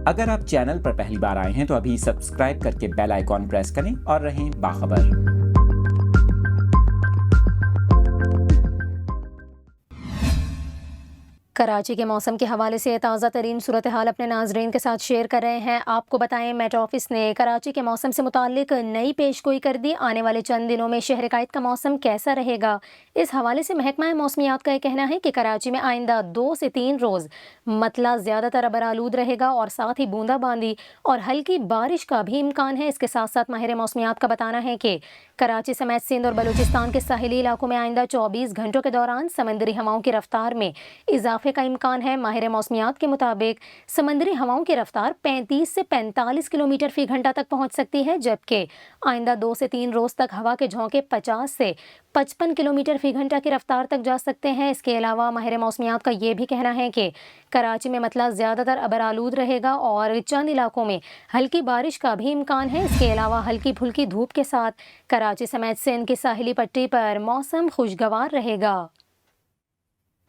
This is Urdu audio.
اگر آپ چینل پر پہلی بار آئے ہیں تو ابھی سبسکرائب کر کے بیل آئیکن پریس کریں اور رہیں باخبر۔ کراچی کے موسم کے حوالے سے تازہ ترین صورتحال اپنے ناظرین کے ساتھ شیئر کر رہے ہیں۔ آپ کو بتائیں، میٹ آفس نے کراچی کے موسم سے متعلق نئی پیش گوئی کر دی۔ آنے والے چند دنوں میں شہر قائد کا موسم کیسا رہے گا، اس حوالے سے محکمہ موسمیات کا یہ کہنا ہے کہ کراچی میں آئندہ 2 سے 3 روز مطلع زیادہ تر ابرآلود رہے گا اور ساتھ ہی بوندا باندی اور ہلکی بارش کا بھی امکان ہے۔ اس کے ساتھ ساتھ ماہر موسمیات کا بتانا ہے کہ کراچی سمیت سندھ اور بلوچستان کے ساحلی علاقوں میں آئندہ 24 گھنٹوں کے دوران سمندری ہواؤں کی رفتار میں اضافے کا امکان ہے۔ ماہر موسمیات کے مطابق سمندری ہواؤں کی رفتار 35 سے 45 کلومیٹر فی گھنٹہ تک پہنچ سکتی ہے، جبکہ آئندہ 2 سے 3 روز تک ہوا کے جھونکے 50 سے 55 کلومیٹر فی گھنٹہ کی رفتار تک جا سکتے ہیں۔ اس کے علاوہ ماہر موسمیات کا یہ بھی کہنا ہے کہ کراچی میں مطلع زیادہ تر ابرآلود رہے گا اور چند علاقوں میں ہلکی بارش کا بھی امکان ہے۔ اس کے علاوہ ہلکی پھلکی دھوپ کے ساتھ کراچی سمیت سندھ کی ساحلی پٹی پر موسم خوشگوار رہے گا۔